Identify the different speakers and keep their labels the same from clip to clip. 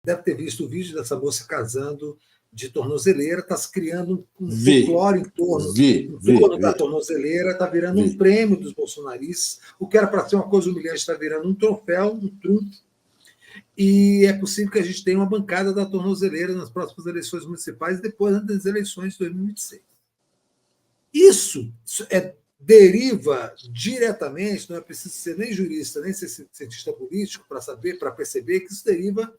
Speaker 1: deve ter visto o vídeo dessa moça casando de tornozeleira, está se criando um folclore em torno da tornozeleira, está virando um prêmio dos bolsonaristas. O que era para ser uma coisa humilhante está virando um troféu, um trunfo. E é possível que a gente tenha uma bancada da tornozeleira nas próximas eleições municipais, depois das eleições de 2026. Isso deriva diretamente, não é preciso ser nem jurista, nem ser cientista político para saber, para perceber que isso deriva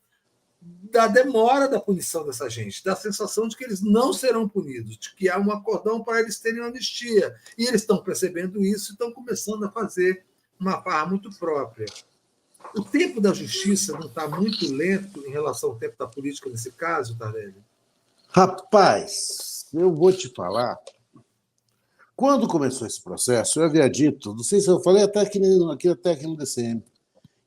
Speaker 1: da demora da punição dessa gente, da sensação de que eles não serão punidos, de que há um acordão para eles terem uma anistia. E eles estão percebendo isso e estão começando a fazer uma farra muito própria. O tempo da justiça não está muito lento em relação ao tempo da política nesse caso, Tardelli?
Speaker 2: Rapaz, eu vou te falar. Quando começou esse processo, eu havia dito, não sei se eu falei até aqui no DCM,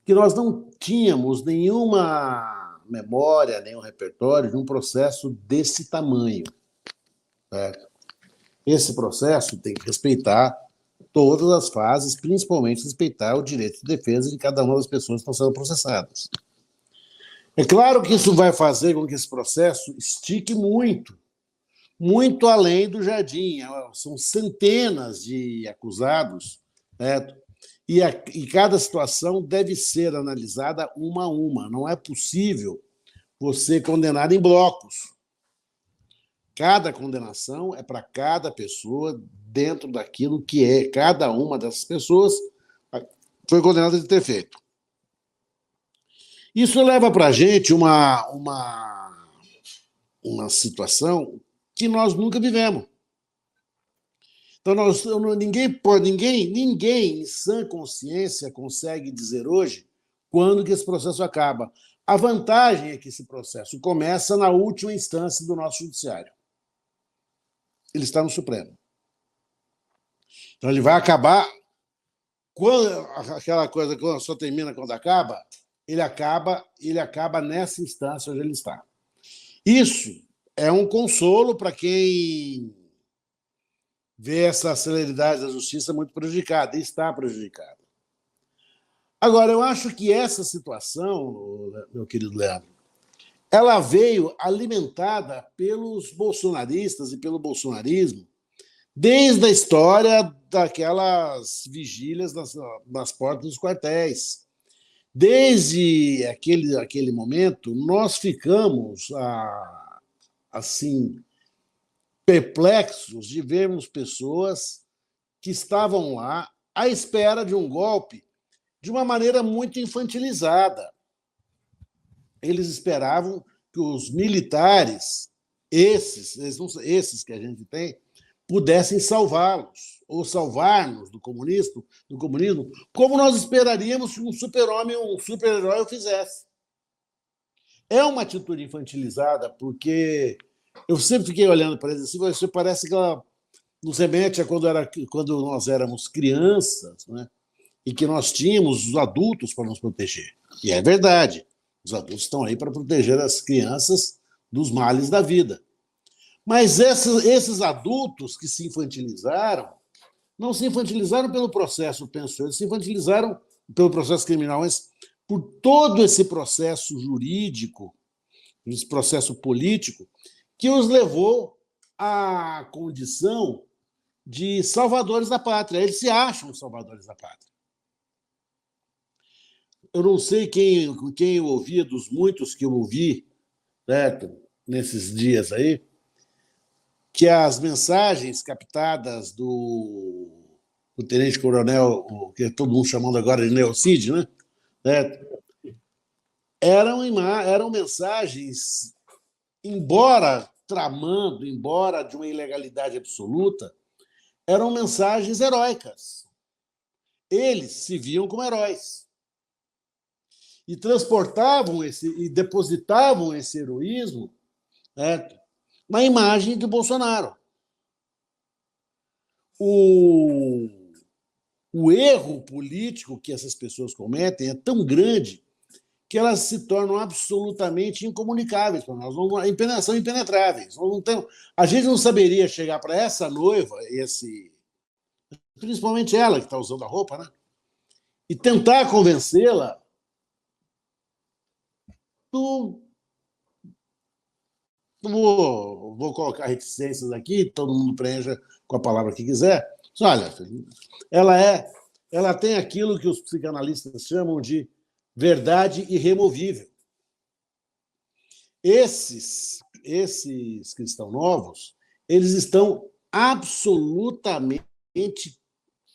Speaker 2: que nós não tínhamos nenhuma memória, nenhum repertório de um processo desse tamanho. Certo? Esse processo tem que respeitar todas as fases, principalmente respeitar o direito de defesa de cada uma das pessoas que estão sendo processadas. É claro que isso vai fazer com que esse processo estique muito, muito além do jardim. São centenas de acusados, certo? E cada situação deve ser analisada uma a uma. Não é possível você condenar em blocos. Cada condenação é para cada pessoa dentro daquilo que é. Cada uma dessas pessoas foi condenada de ter feito. Isso leva para a gente uma situação que nós nunca vivemos. Então, ninguém em sã consciência consegue dizer hoje quando que esse processo acaba. A vantagem é que esse processo começa na última instância do nosso judiciário. Ele está no Supremo. Então, ele vai acabar... Aquela coisa que só termina quando acaba, ele acaba nessa instância onde ele está. Isso é um consolo para quem vê essa celeridade da justiça muito prejudicada, e está prejudicada. Agora, eu acho que essa situação, meu querido Leandro, ela veio alimentada pelos bolsonaristas e pelo bolsonarismo desde a história daquelas vigílias nas portas dos quartéis. Desde aquele momento, nós ficamos assim perplexos de vermos pessoas que estavam lá à espera de um golpe de uma maneira muito infantilizada. Eles esperavam que os militares, esses que a gente tem, pudessem salvá-los, ou salvar-nos do comunismo, como nós esperaríamos que um super-homem ou um super-herói o fizesse. É uma atitude infantilizada, porque eu sempre fiquei olhando para eles assim, você parece que ela nos remete a quando nós éramos crianças, né? E que nós tínhamos os adultos para nos proteger. E é verdade, os adultos estão aí para proteger as crianças dos males da vida. Mas esses adultos que se infantilizaram, não se infantilizaram pelo processo, penso eu, eles se infantilizaram pelo processo criminal, mas por todo esse processo jurídico, esse processo político, que os levou à condição de salvadores da pátria. Eles se acham salvadores da pátria. Eu não sei quem eu ouvia, dos muitos que eu ouvi, certo, nesses dias aí, que as mensagens captadas do tenente-coronel, que todo mundo chamando agora de Neocid, né? Certo? Eram mensagens, embora tramando, embora de uma ilegalidade absoluta, eram mensagens heróicas. Eles se viam como heróis. E transportavam e depositavam esse heroísmo, certo, na imagem do Bolsonaro. O erro político que essas pessoas cometem é tão grande que elas se tornam absolutamente incomunicáveis para nós, são impenetráveis. A gente não saberia chegar para essa noiva, principalmente ela que está usando a roupa, né? E tentar convencê-la vou colocar reticências aqui, todo mundo preencha com a palavra que quiser. Olha, ela tem aquilo que os psicanalistas chamam de verdade irremovível. Esses cristãos novos, eles estão absolutamente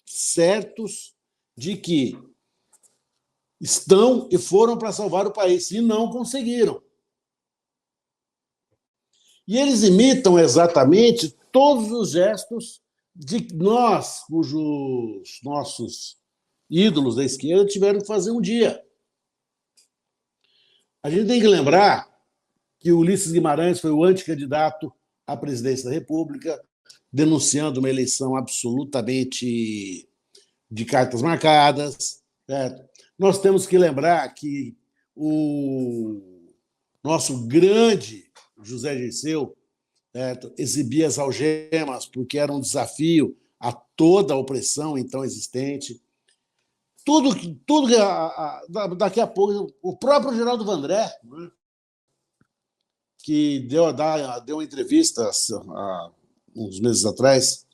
Speaker 2: certos de que estão e foram para salvar o país, e não conseguiram. E eles imitam exatamente todos os gestos de nós, cujos nossos ídolos da esquerda tiveram que fazer um dia. A gente tem que lembrar que o Ulisses Guimarães foi o anticandidato à presidência da República, denunciando uma eleição absolutamente de cartas marcadas. Certo? Nós temos que lembrar que o nosso grande José Dirceu, certo, exibia as algemas porque era um desafio a toda a opressão então existente. Tudo daqui a pouco, o próprio Geraldo Vandré, né, que deu uma entrevista há uns meses atrás,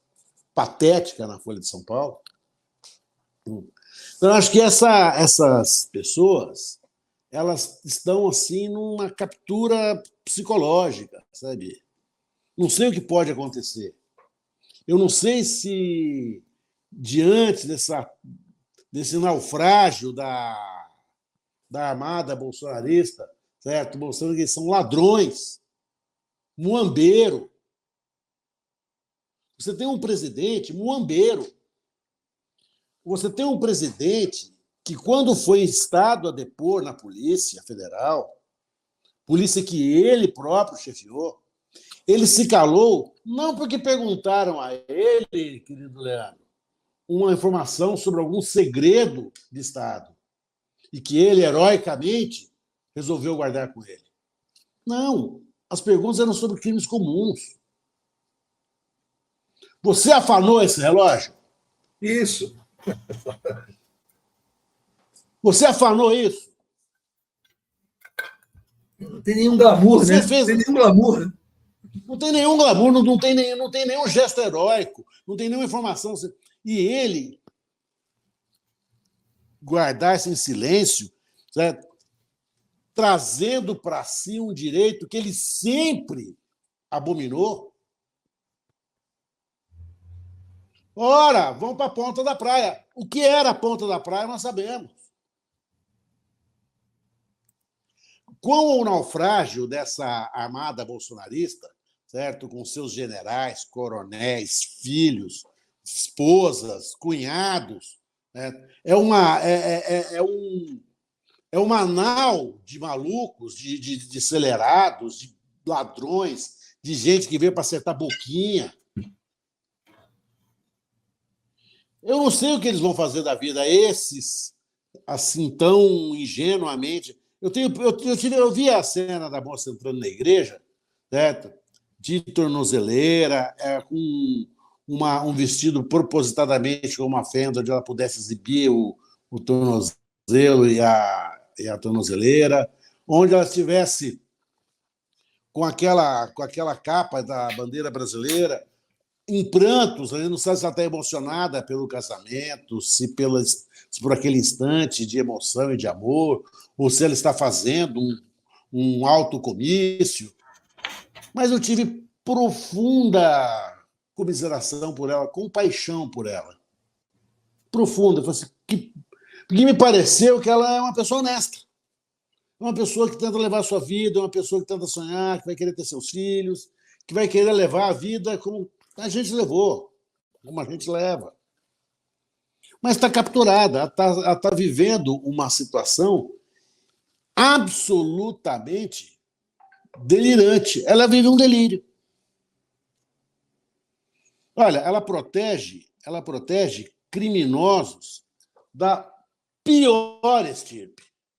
Speaker 2: patética, na Folha de São Paulo. Então, acho que essas pessoas, elas estão assim numa captura psicológica, sabe? Não sei o que pode acontecer. Eu não sei se, diante desse naufrágio da armada bolsonarista, certo? Mostrando que eles são ladrões, muambeiro. Você tem um presidente muambeiro. Você tem um presidente que, quando foi instado a depor na Polícia Federal, polícia que ele próprio chefiou, ele se calou, não porque perguntaram a ele, querido Leandro, uma informação sobre algum segredo de Estado, e que ele, heroicamente, resolveu guardar com ele. Não, as perguntas eram sobre crimes comuns. Você afanou esse relógio?
Speaker 1: Isso.
Speaker 2: Você afanou isso?
Speaker 1: Não tem nenhum glamour,
Speaker 2: Você
Speaker 1: né?
Speaker 2: fez...
Speaker 1: Não tem nenhum glamour, né?
Speaker 2: Não tem nenhum glamour, não tem nenhum gesto heróico, não tem nenhuma informação. E ele guardar-se em silêncio, certo? Trazendo para si um direito que ele sempre abominou. Ora, vamos para a ponta da praia. O que era a ponta da praia, nós sabemos. Com o naufrágio dessa armada bolsonarista, certo? Com seus generais, coronéis, filhos, esposas, cunhados, né? É um manal de malucos, de acelerados, de ladrões, de gente que veio para acertar boquinha. Eu não sei o que eles vão fazer da vida, esses, assim, tão ingenuamente. Eu vi a cena da moça entrando na igreja, certo? De tornozeleira, com um vestido propositadamente com uma fenda onde ela pudesse exibir o tornozelo e a tornozeleira, onde ela estivesse com aquela capa da bandeira brasileira, em prantos, não sabe se ela está emocionada pelo casamento, se por aquele instante de emoção e de amor, ou se ela está fazendo um autocomício. Mas eu tive profunda comiseração por ela, compaixão por ela. Profunda. Eu falei assim, porque me pareceu que ela é uma pessoa honesta. É uma pessoa que tenta levar a sua vida, é uma pessoa que tenta sonhar, que vai querer ter seus filhos, que vai querer levar a vida como a gente levou, como a gente leva. Mas está capturada, ela está vivendo uma situação absolutamente delirante. Ela vive um delírio. Olha, ela protege criminosos da pior estirpe.